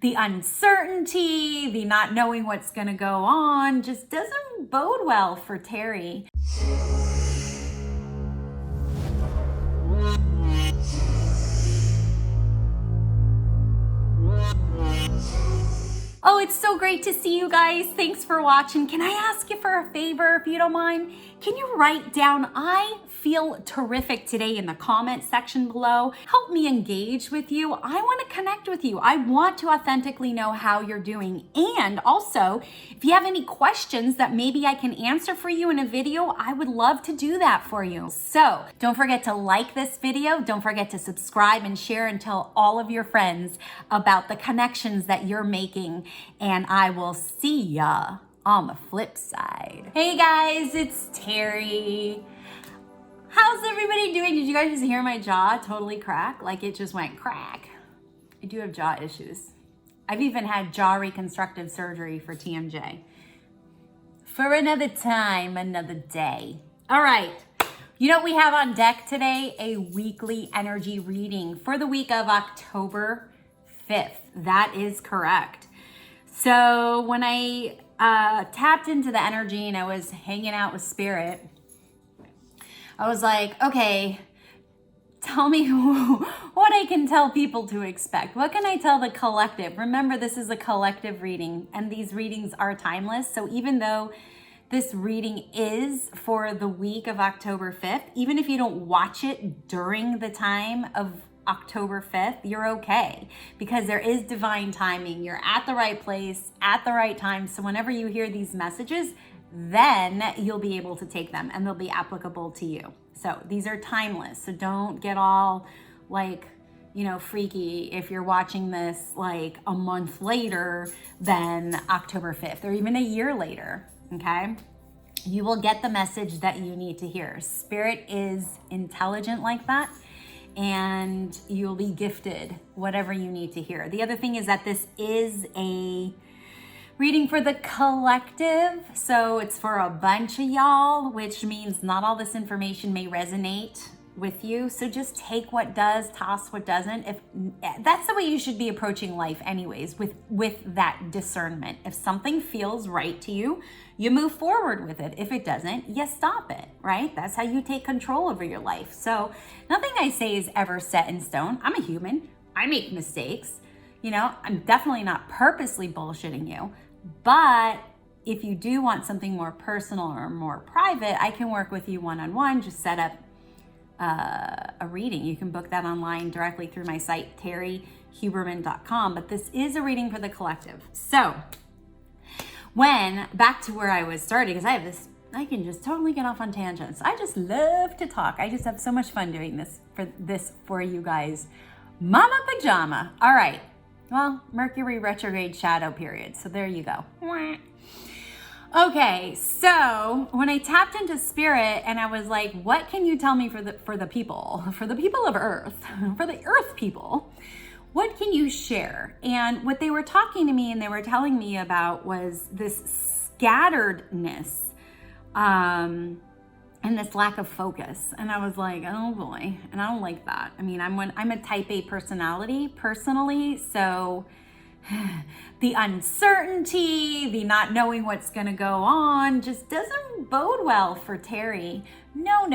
The uncertainty, the not knowing what's going to go on just doesn't bode well for Terry. Oh, it's so great to see you guys. Thanks for watching. Can I ask you for a favor, if you don't mind? Can you write down, I feel terrific today in the comment section below? Help me engage with you. I want to connect with you. I want to authentically know how you're doing. And also, if you have any questions that maybe I can answer for you in a video, I would love to do that for you. So don't forget to like this video. Don't forget to subscribe and share and tell all of your friends about the connections that you're making. And I will see ya on the flip side. Hey guys, it's Terry. How's everybody doing? Did you guys just hear my jaw totally crack? Like it just went crack. I do have jaw issues. I've even had jaw reconstructive surgery for TMJ. For another time, another day. All right. You know what we have on deck today? A weekly energy reading for the week of October 5th. That is correct. So when I tapped into the energy and I was hanging out with Spirit, I was like, okay, tell me what I can tell people to expect. What can I tell the collective? Remember, this is a collective reading and these readings are timeless. So even though this reading is for the week of October 5th, even if you don't watch it during the time of October 5th, you're okay, because there is divine timing. You're at the right place at the right time. So whenever you hear these messages, then you'll be able to take them and they'll be applicable to you. So these are timeless. So don't get all like, freaky if you're watching this like a month later than October 5th or even a year later, okay? You will get the message that you need to hear. Spirit is intelligent like that. And you'll be gifted whatever you need to hear. The other thing is that this is a reading for the collective. So it's for a bunch of y'all, which means not all this information may resonate with you. So just take what does, toss what doesn't. If that's the way you should be approaching life anyways, with that discernment. If something feels right to you, you move forward with it. If it doesn't, you stop it, right? That's how you take control over your life. So nothing I say is ever set in stone. I'm a human. I make mistakes. I'm definitely not purposely bullshitting you. But if you do want something more personal or more private, I can work with you one-on-one. Just set up a reading. You can book that online directly through my site, terryhuberman.com. But this is a reading for the collective. So back to where I was starting, because I can just totally get off on tangents. I just love to talk. I just have so much fun doing this for you guys. Mama Pajama. All right. Well, Mercury retrograde shadow period. So there you go. Okay, so when I tapped into Spirit and I was like, what can you tell me for the people of Earth, for the Earth people, what can you share? And what they were talking to me and they were telling me about was this scatteredness and this lack of focus. And I was like, oh boy, and I don't like that. I mean, I'm a type A personality personally, so the uncertainty, the not knowing what's going to go on just doesn't bode well for Terry. No.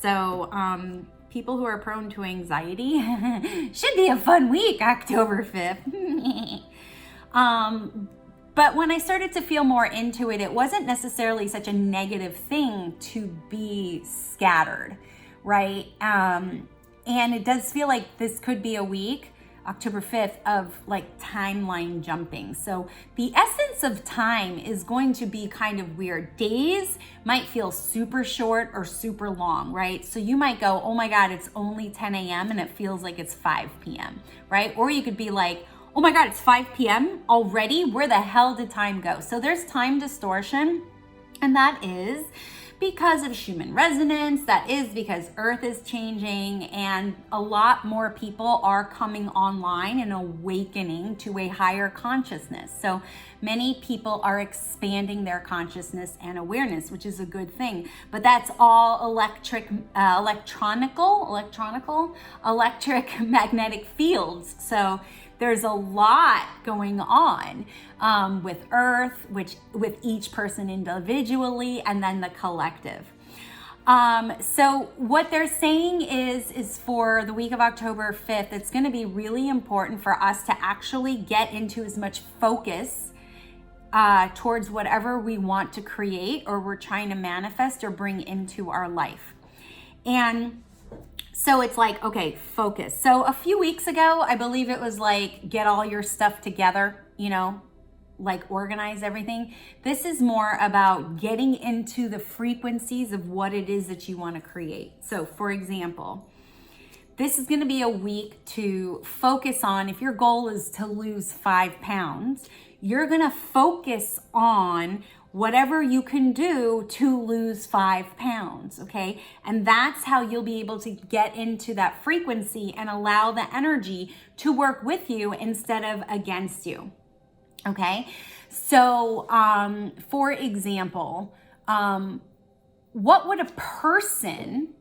So people who are prone to anxiety, should be a fun week, October 5th. But when I started to feel more into it, it wasn't necessarily such a negative thing to be scattered, right? And it does feel like this could be a week, October 5th, of like timeline jumping. So the essence of time is going to be kind of weird. Days might feel super short or super long, right? So you might go, oh my God, it's only 10 a.m. and it feels like it's 5 p.m., right? Or you could be like, oh my God, it's 5 p.m. already? Where the hell did time go? So there's time distortion, and that is because of Schumann resonance. That is because Earth is changing and a lot more people are coming online and awakening to a higher consciousness. So many people are expanding their consciousness and awareness, which is a good thing. But that's all electric magnetic fields. So There's a lot going on with Earth, with each person individually, and then the collective. So what they're saying is for the week of October 5th, it's going to be really important for us to actually get into as much focus towards whatever we want to create or we're trying to manifest or bring into our life. And so it's like, okay, focus. So a few weeks ago, I believe it was like, get all your stuff together, you know, like organize everything. This is more about getting into the frequencies of what it is that you want to create. So for example, this is going to be a week to focus on, if your goal is to lose 5 pounds, you're going to focus on whatever you can do to lose 5 pounds, okay? And that's how you'll be able to get into that frequency and allow the energy to work with you instead of against you. Okay, so for example, what would a person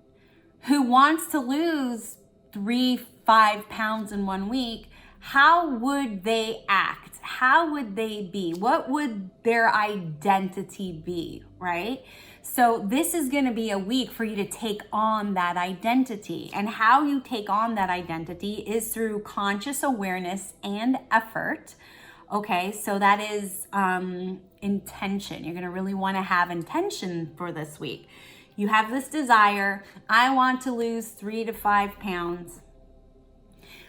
who wants to lose 3-5 pounds in 1 week, how would they act? How would they be? What would their identity be, right? So this is going to be a week for you to take on that identity. And how you take on that identity is through conscious awareness and effort. Okay, so that is intention. You're going to really want to have intention for this week. You have this desire, I want to lose 3 to 5 pounds,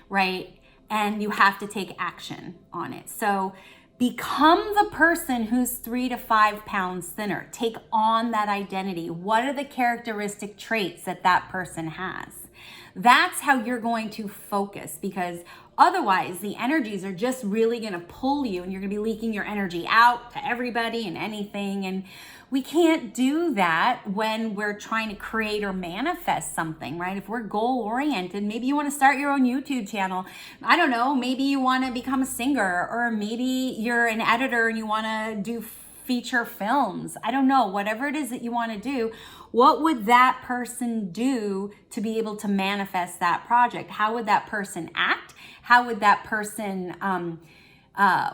right? And you have to take action on it. So become the person who's 3 to 5 pounds thinner. Take on that identity. What are the characteristic traits that that person has? That's how you're going to focus, because otherwise the energies are just really going to pull you and you're going to be leaking your energy out to everybody and anything. And we can't do that when we're trying to create or manifest something, right? If we're goal oriented, maybe you want to start your own YouTube channel. I don't know, maybe you want to become a singer, or maybe you're an editor and you want to do feature films. I don't know, whatever it is that you want to do. What would that person do to be able to manifest that project? How would that person act? How would that person,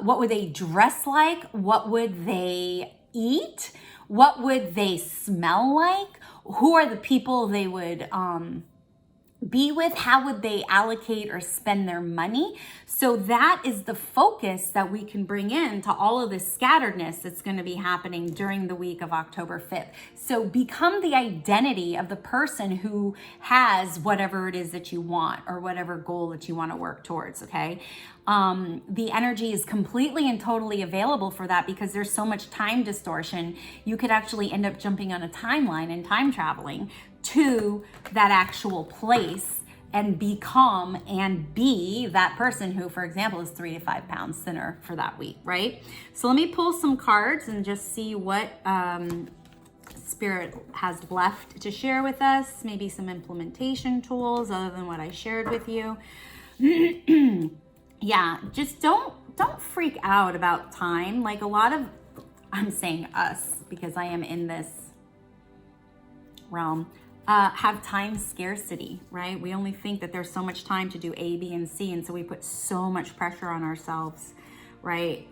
what would they dress like? What would they eat? What would they smell like? Who are the people they would be with? How would they allocate or spend their money? So that is the focus that we can bring in to all of this scatteredness that's going to be happening during the week of October 5th. So become the identity of the person who has whatever it is that you want or whatever goal that you want to work towards, okay? The energy is completely and totally available for that because there's so much time distortion. You could actually end up jumping on a timeline and time traveling to that actual place and become and be that person who, for example, is 3 to 5 pounds thinner for that week, right? So let me pull some cards and just see what Spirit has left to share with us. Maybe some implementation tools other than what I shared with you. Yeah, just don't freak out about time. Like a lot of, I'm saying us because I am in this realm, have time scarcity, right? We only think that there's so much time to do A, B, and C, and so we put so much pressure on ourselves, right?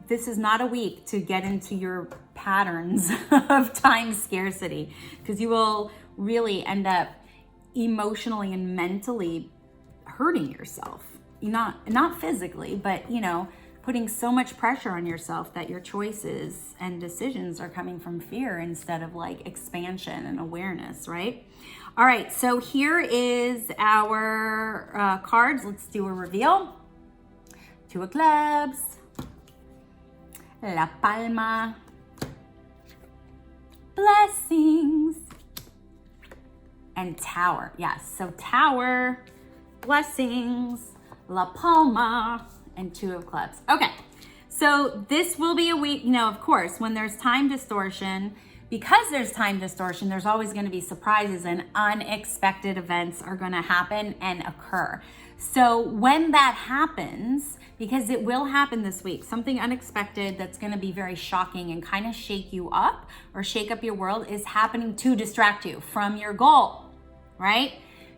This is not a week to get into your patterns of time scarcity, because you will really end up emotionally and mentally hurting yourself. Not physically, but you know, putting so much pressure on yourself that your choices and decisions are coming from fear instead of like expansion and awareness, right? All right, so here is our cards. Let's do a reveal. 2 of clubs, La Palma, blessings, and Tower. Yes, so Tower, blessings, La Palma, and 2 of clubs. Okay, so this will be a week, you know, of course, when there's time distortion, because there's time distortion, there's always going to be surprises and unexpected events are going to happen and occur. So when that happens, because it will happen this week, something unexpected that's going to be very shocking and kind of shake you up or shake up your world is happening to distract you from your goal, right?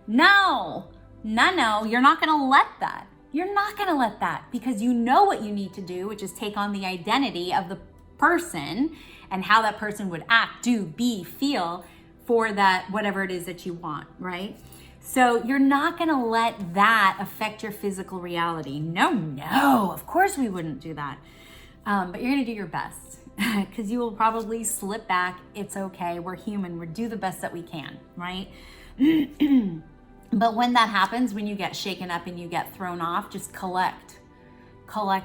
No, you're not going to let that. You're not gonna let that, because you know what you need to do, which is take on the identity of the person and how that person would act, do, be, feel for that, whatever it is that you want, right? So you're not gonna let that affect your physical reality. No, of course we wouldn't do that. But you're gonna do your best, because you will probably slip back. It's okay, we're human, we do the best that we can, right? But when that happens, when you get shaken up and you get thrown off, just collect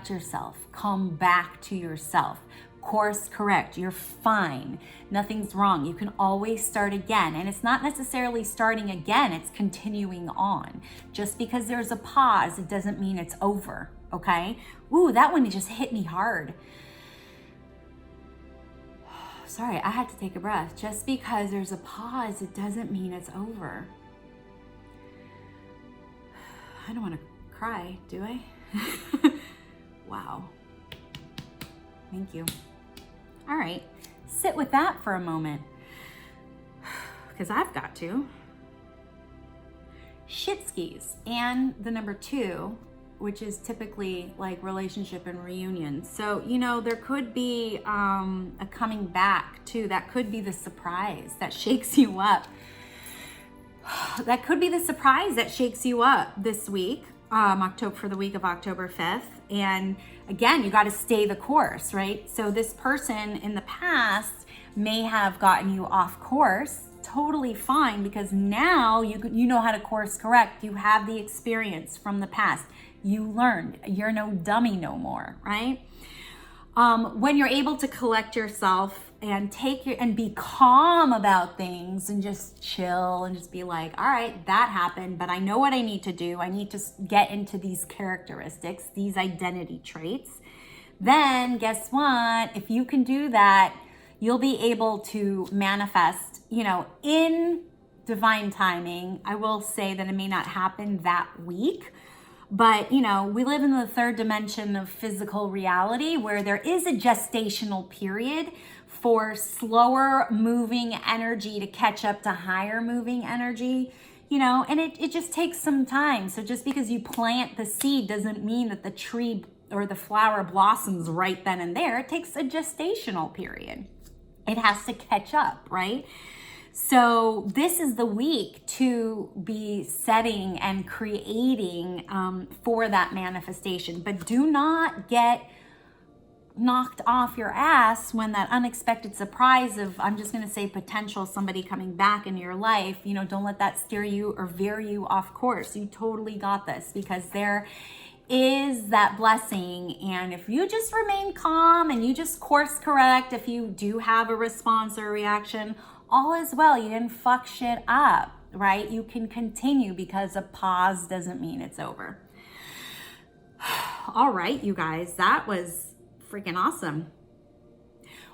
yourself, come back to yourself. Course correct, you're fine, nothing's wrong. You can always start again. And it's not necessarily starting again, it's continuing on. Just because there's a pause, it doesn't mean it's over, okay? Ooh, that one just hit me hard. Sorry, I had to take a breath. Just because there's a pause, it doesn't mean it's over. I don't want to cry, do I? Wow. Thank you. All right, sit with that for a moment, because I've got to. Shit skis, and the number 2, which is typically like relationship and reunion. So, you know, there could be a coming back too. That could be the surprise that shakes you up. That could be the surprise that shakes you up this week, for the week of October 5th. And again, you got to stay the course, right? So this person in the past may have gotten you off course. Totally fine, because now you know how to course correct. You have the experience from the past. You learned. You're no dummy no more, right? When you're able to collect yourself and and be calm about things and just chill and just be like, all right, that happened, but I know what I need to do. I need to get into these characteristics, these identity traits. Then guess what? If you can do that, you'll be able to manifest, in divine timing. I will say that it may not happen that week, but, we live in the 3rd dimension of physical reality, where there is a gestational period for slower moving energy to catch up to higher moving energy, and it just takes some time. So just because you plant the seed doesn't mean that the tree or the flower blossoms right then and there. It takes a gestational period. It has to catch up, right? So this is the week to be setting and creating for that manifestation. But do not get knocked off your ass when that unexpected surprise of, I'm just going to say potential, somebody coming back into your life, don't let that steer you or veer you off course. You totally got this, because there is that blessing. And if you just remain calm and you just course correct, if you do have a response or a reaction, all is well. You didn't fuck shit up, right? You can continue, because a pause doesn't mean it's over. All right, you guys, that was freaking awesome.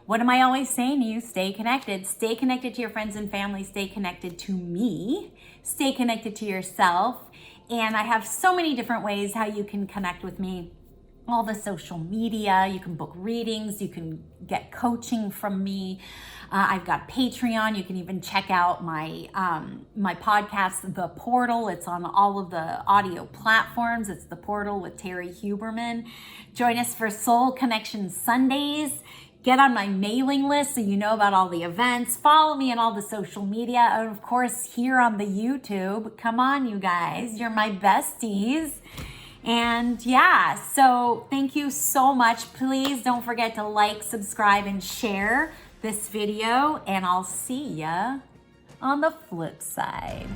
What am I always saying to you? Stay connected. Stay connected to your friends and family. Stay connected to me. Stay connected to yourself. And I have so many different ways how you can connect with me. All the social media, you can book readings, you can get coaching from me. I've got Patreon. You can even check out my podcast, The Portal. It's on all of the audio platforms. It's The Portal with Terry Huberman. Join us for Soul Connection Sundays. Get on my mailing list so you know about all the events. Follow me on all the social media. And of course, here on the YouTube. Come on, you guys. You're my besties. And yeah, so thank you so much. Please don't forget to like, subscribe, and share this video. And I'll see ya on the flip side.